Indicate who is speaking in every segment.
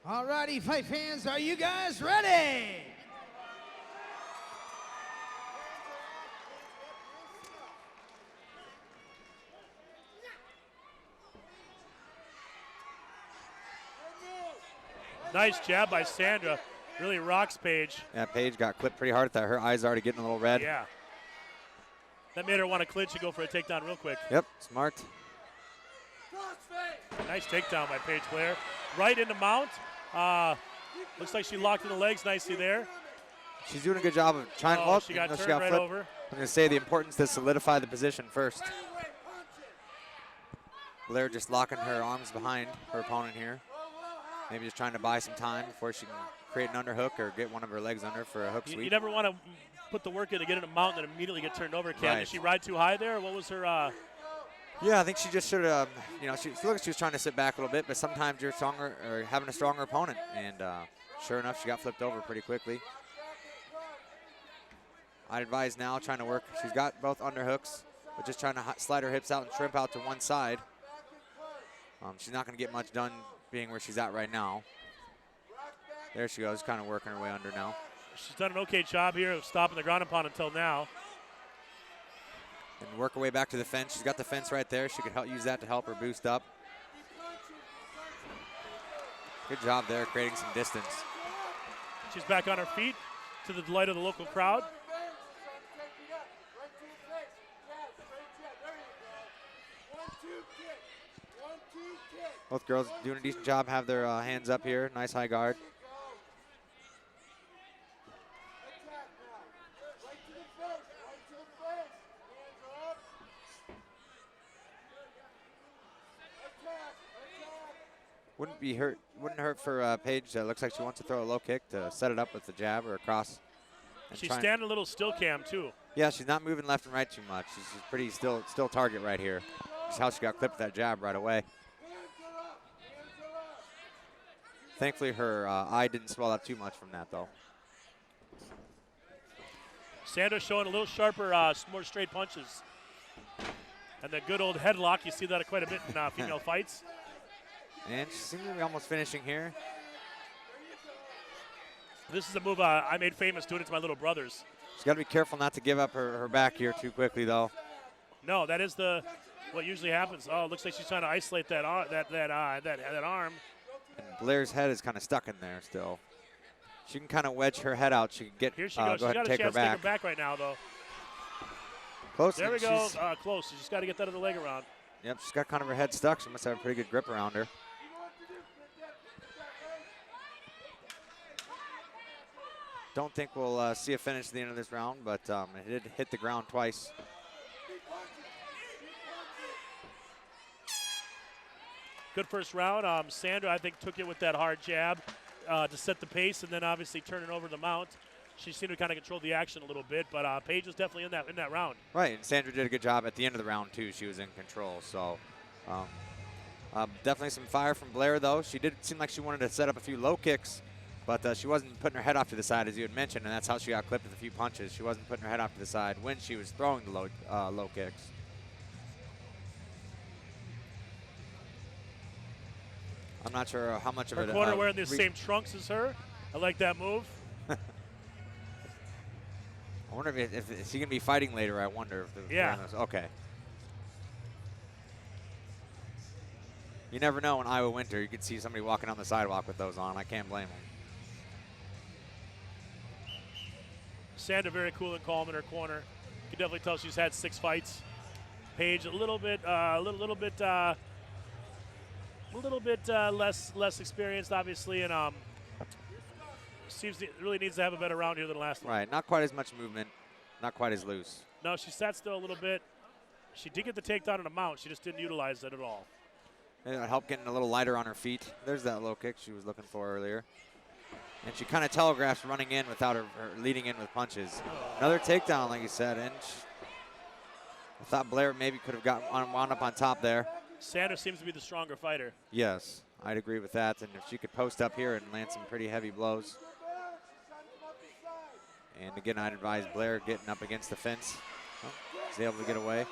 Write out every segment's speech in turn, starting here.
Speaker 1: All righty, fight fans, are you guys ready?
Speaker 2: Nice jab by Sandra. Really rocks Paige.
Speaker 3: Yeah, Paige got clipped pretty hard at that. Her eyes already getting a little red.
Speaker 2: Yeah. That made her want to clinch and go for a takedown real quick.
Speaker 3: Yep, smart.
Speaker 2: Nice takedown by Paige Blair. Right into mount. Looks like she locked in the legs nicely there.
Speaker 3: She's doing a good job of trying to look.
Speaker 2: She got turned right
Speaker 3: flipped.
Speaker 2: over.
Speaker 3: I'm going to say the importance to solidify the position first. Blair just locking her arms behind her opponent here. Maybe just trying to buy some time before she can create an underhook or get one of her legs under for a hook sweep.
Speaker 2: You never want to put the work in to get in a mount and then immediately get turned over. Did she ride too high there? Or what was her?
Speaker 3: Yeah, I think she just should have. She looked like she was trying to sit back a little bit, but sometimes you're stronger or having a stronger opponent, and sure enough, she got flipped over pretty quickly. I'd advise now trying to work. She's got both underhooks, but just trying to slide her hips out and shrimp out to one side. She's not going to get much done being where she's at right now. There she goes, kind of working her way under now.
Speaker 2: She's done an okay job here of stopping the ground and pound until now.
Speaker 3: And work her way back to the fence. She's got the fence right there. She could use that to help her boost up. Good job there, creating some distance.
Speaker 2: She's back on her feet to the delight of the local crowd.
Speaker 3: Both girls doing a decent job, have their hands up here. Nice high guard. Wouldn't hurt for Paige. Looks like she wants to throw a low kick to set it up with the jab or a cross.
Speaker 2: She's standing a little still cam too.
Speaker 3: Yeah, she's not moving left and right too much. She's pretty still target right here. Just how she got clipped with that jab right away. Thankfully, her eye didn't swell up too much from that, though.
Speaker 2: Sandra showing a little sharper, more straight punches. And the good old headlock, you see that quite a bit in female fights.
Speaker 3: And she seems to be almost finishing here.
Speaker 2: This is a move I made famous doing it to my little brothers.
Speaker 3: She's got to be careful not to give up her back here too quickly, though.
Speaker 2: No, that is what usually happens. Oh, it looks like she's trying to isolate that arm.
Speaker 3: And Blair's head is kind of stuck in there still. She can kind of wedge her head out. She can get.
Speaker 2: Here she goes. She's got a chance to take her back right now, though.
Speaker 3: Close.
Speaker 2: There we go. Close. She's just got to get that other leg around.
Speaker 3: Yep, she's got kind of her head stuck. She must have a pretty good grip around her. Don't think we'll see a finish at the end of this round, but it did hit the ground twice.
Speaker 2: Good first round. Sandra, I think, took it with that hard jab to set the pace, and then obviously turning over the mount. She seemed to kind of control the action a little bit, but Paige was definitely in that round.
Speaker 3: Right, and Sandra did a good job at the end of the round too. She was in control, so definitely some fire from Blair though. She did seem like she wanted to set up a few low kicks, but she wasn't putting her head off to the side as you had mentioned, and that's how she got clipped with a few punches. She wasn't putting her head off to the side when she was throwing the low kicks. I'm not sure how much of it.
Speaker 2: Her corner wearing the same trunks as her. I like that move.
Speaker 3: I wonder if she can be fighting later. I wonder if
Speaker 2: yeah.
Speaker 3: Okay. You never know in Iowa winter. You could see somebody walking on the sidewalk with those on. I can't blame them.
Speaker 2: Sandra very cool and calm in her corner. You can definitely tell she's had 6 fights. Paige a little bit less experienced, obviously, and really needs to have a better round here than the last one.
Speaker 3: Right, not quite as much movement, not quite as loose.
Speaker 2: No, she sat still a little bit. She did get the takedown on a mount. She just didn't utilize it at all.
Speaker 3: And it helped getting a little lighter on her feet. There's that low kick she was looking for earlier. And she kind of telegraphs running in without her leading in with punches. Another takedown, like you said, and I thought Blair maybe could have wound up on top there.
Speaker 2: Sandra seems to be the stronger fighter.
Speaker 3: Yes, I'd agree with that. And if she could post up here and land some pretty heavy blows. And again, I'd advise Blair getting up against the fence. Oh, she's able to get away.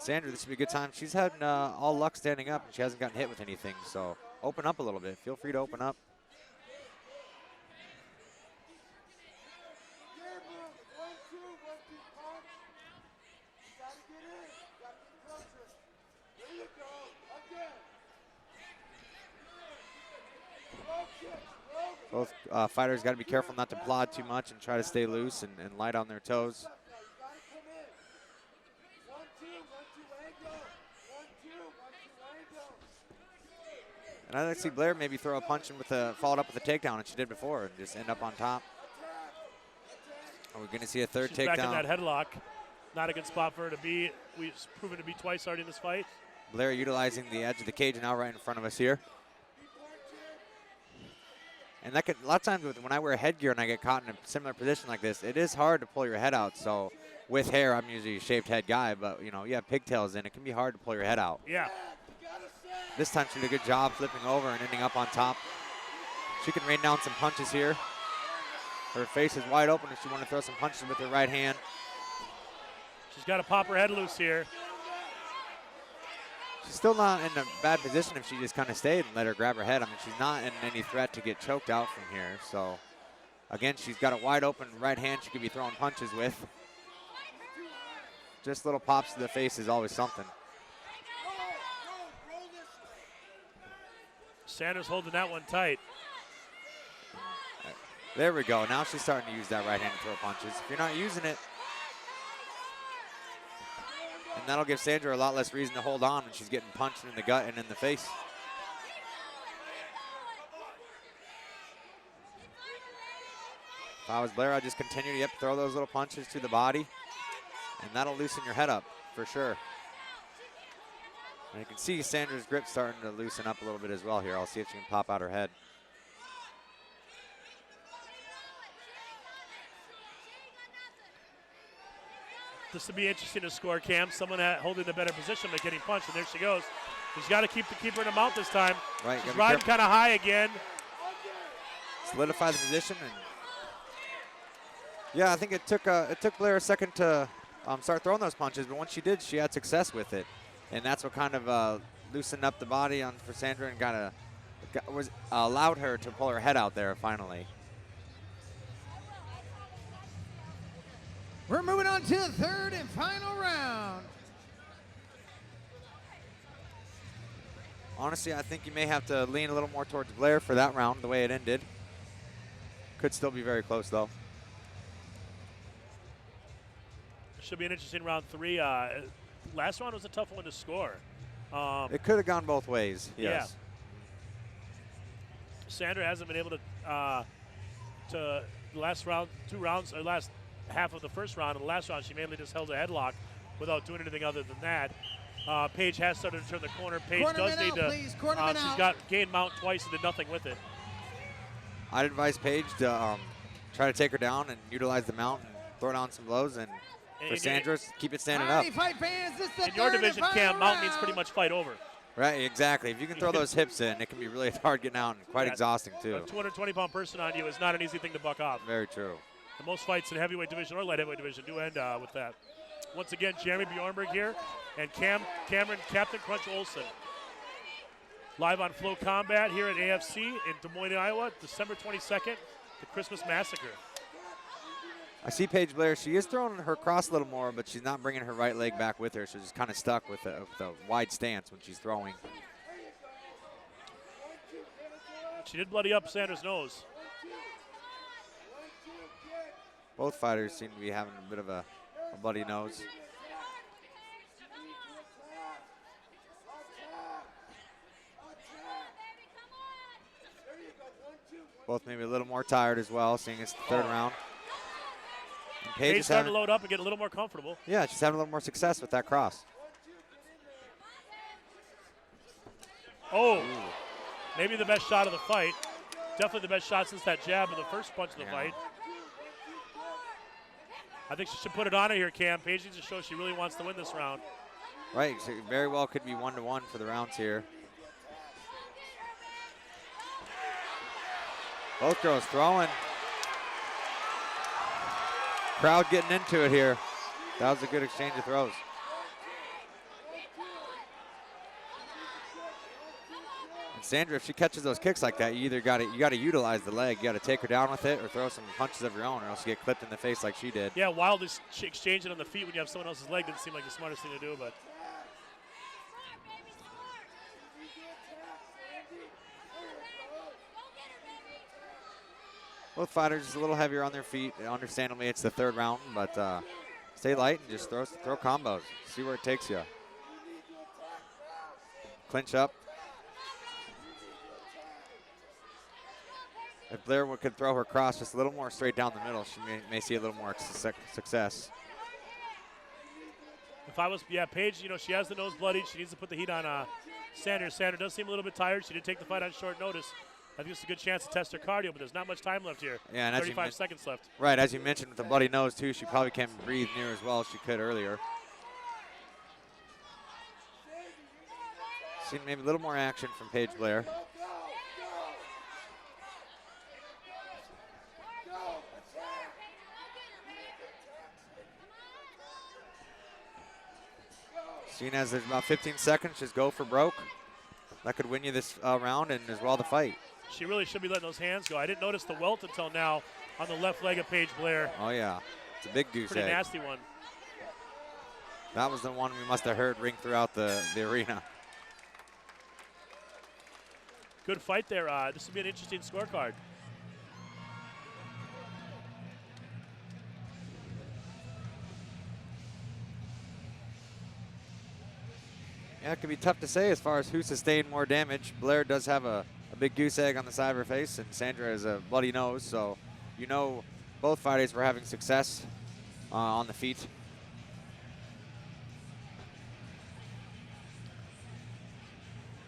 Speaker 3: Sandra, this would be a good time. She's had all luck standing up, and she hasn't gotten hit with anything. So open up a little bit. Feel free to open up. Both fighters got to be careful not to plod too much and try to stay loose and light on their toes. And I'd like to see Blair maybe throw a punch and followed up with a takedown, and she did before, and just end up on top. Are we going to see a third takedown?
Speaker 2: Back in that headlock. Not a good spot for her to be. We've proven to be twice already in this fight.
Speaker 3: Blair utilizing the edge of the cage now right in front of us here. And that could, a lot of times when I wear headgear and I get caught in a similar position like this, it is hard to pull your head out. So with hair, I'm usually a shaved head guy, but you know, you have pigtails in, it can be hard to pull your head out.
Speaker 2: Yeah.
Speaker 3: This time she did a good job flipping over and ending up on top. She can rain down some punches here. Her face is wide open if she wants to throw some punches with her right hand.
Speaker 2: She's got to pop her head loose here.
Speaker 3: She's still not in a bad position if she just kind of stayed and let her grab her head. I mean, she's not in any threat to get choked out from here. So, again, she's got a wide open right hand she could be throwing punches with. Just little pops to the face is always something.
Speaker 2: Sandra's holding that one tight.
Speaker 3: There we go. Now she's starting to use that right hand to throw punches. If you're not using it, and that'll give Sandra a lot less reason to hold on when she's getting punched in the gut and in the face. If I was Blair, I'd just continue to throw those little punches to the body, and that'll loosen your head up for sure. And you can see Sandra's grip starting to loosen up a little bit as well here. I'll see if she can pop out her head.
Speaker 2: This would be interesting to score, Cam. Someone holding the better position but getting punched, and there she goes. She's got to keep the keeper in the mount this time.
Speaker 3: Right,
Speaker 2: she's riding kind of high again.
Speaker 3: Solidify the position, and yeah, I think it took Blair a second to start throwing those punches, but once she did, she had success with it, and that's what kind of loosened up the body for Sandra and allowed her to pull her head out there finally.
Speaker 1: We're moving on to the third and final round.
Speaker 3: Honestly, I think you may have to lean a little more towards Blair for that round, the way it ended. Could still be very close, though.
Speaker 2: Should be an interesting round 3. Last round was a tough one to score.
Speaker 3: It could have gone both ways, yes.
Speaker 2: Yeah. Sandra hasn't been able to last round, 2 rounds, or last half of the first round. In the last round, she mainly just held a headlock without doing anything other than that. Paige has started to turn the corner. Paige does need to. She's got gained mount twice and did nothing with it.
Speaker 3: I'd advise Paige to try to take her down and utilize the mount and throw down some blows. And for Sandra, keep it standing up.
Speaker 2: In your division, Cam, mount means pretty much fight over.
Speaker 3: Right, exactly. If you can throw those hips in, it can be really hard getting out and quite exhausting, too.
Speaker 2: A 220-pound person on you is not an easy thing to buck off.
Speaker 3: Very true.
Speaker 2: The most fights in heavyweight division or light heavyweight division do end with that. Once again, Jeremy Bjornberg here and Cameron Captain Crunch Olson. Live on Flow Combat here at AFC in Des Moines, Iowa, December 22nd, the Christmas Massacre.
Speaker 3: I see Paige Blair. She is throwing her cross a little more, but she's not bringing her right leg back with her, so she's kind of stuck with a wide stance when she's throwing.
Speaker 2: She did bloody up Sandra's nose.
Speaker 3: Both fighters seem to be having a bit of a bloody nose. Both maybe a little more tired as well, seeing it's the third round. And
Speaker 2: Paige starting to load up and get a little more comfortable.
Speaker 3: Yeah, she's having a little more success with that cross.
Speaker 2: Oh, maybe the best shot of the fight. Definitely the best shot since that jab in the first punch of the fight. I think she should put it on her here, Cam. Paige needs to show she really wants to win this round.
Speaker 3: Right, so very well could be 1-1 for the rounds here. Both girls throwing. Crowd getting into it here. That was a good exchange of throws. Sandra, if she catches those kicks like that, you got to utilize the leg. You got to take her down with it or throw some punches of your own, or else you get clipped in the face like she did.
Speaker 2: Yeah, wild exchanging on the feet when you have someone else's leg didn't seem like the smartest thing to do, but.
Speaker 3: Both fighters just a little heavier on their feet. Understandably, it's the third round, but stay light and just throw combos. See where it takes you. Clinch up. If Blair could throw her cross just a little more straight down the middle, she may see a little more success.
Speaker 2: If I was, Paige, she has the nose bloodied. She needs to put the heat on Sandra. Sandra does seem a little bit tired. She did take the fight on short notice. I think it's a good chance to test her cardio, but there's not much time left here.
Speaker 3: Yeah, and
Speaker 2: 35 seconds left.
Speaker 3: Right, as you mentioned with the bloody nose, too, she probably can't breathe near as well as she could earlier. Seen maybe a little more action from Paige Blair. Seeing as there's about 15 seconds, just go for broke. That could win you this round and as well the fight.
Speaker 2: She really should be letting those hands go. I didn't notice the welt until now on the left leg of Paige Blair.
Speaker 3: Oh, yeah. It's a big goose egg.
Speaker 2: Pretty nasty one.
Speaker 3: That was the one we must have heard ring throughout the arena.
Speaker 2: Good fight there. This will be an interesting scorecard.
Speaker 3: Yeah, it could be tough to say as far as who sustained more damage. Blair does have a big goose egg on the side of her face, and Sandra has a bloody nose, so both fighters were having success on the feet.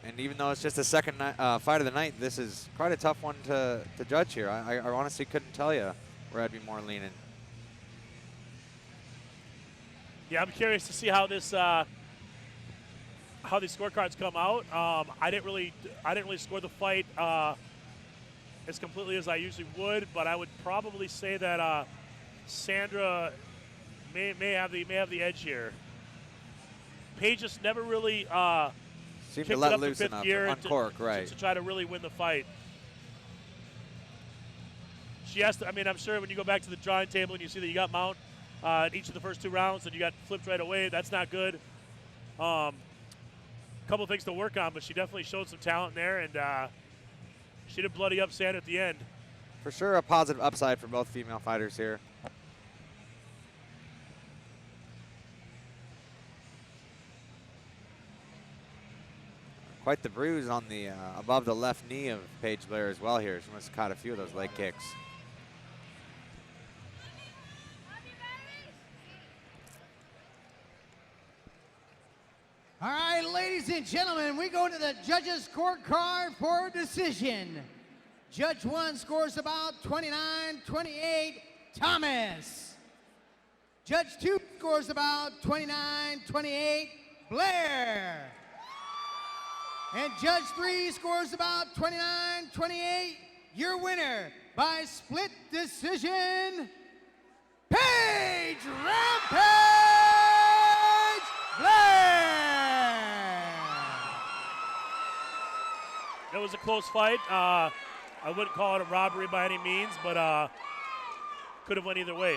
Speaker 3: And even though it's just the second fight of the night, this is quite a tough one to judge here. I honestly couldn't tell you where I'd be more leaning.
Speaker 2: Yeah, I'm curious to see how this how these scorecards come out. I didn't really score the fight as completely as I usually would, but I would probably say that Sandra may have the edge here. Paige just never really
Speaker 3: seemed
Speaker 2: kicked
Speaker 3: to let
Speaker 2: it up
Speaker 3: loose
Speaker 2: to fifth
Speaker 3: enough,
Speaker 2: gear
Speaker 3: uncork, right?
Speaker 2: To try to really win the fight. She has to. I mean, I'm sure when you go back to the drawing table and you see that you got mount in each of the first two rounds and you got flipped right away, that's not good. Couple things to work on, but she definitely showed some talent there, and she did bloody up Sandra at the end.
Speaker 3: For sure, a positive upside for both female fighters here. Quite the bruise on the above the left knee of Paige Blair as well here. She must have caught a few of those leg kicks.
Speaker 1: All right, ladies and gentlemen, we go to the judges' scorecard for decision. Judge 1 scores about 29-28, Thomas. Judge 2 scores about 29-28, Blair. And Judge 3 scores about 29-28, your winner by split decision, Paige Rampage Blair.
Speaker 2: It was a close fight. I wouldn't call it a robbery by any means, but could have went either way.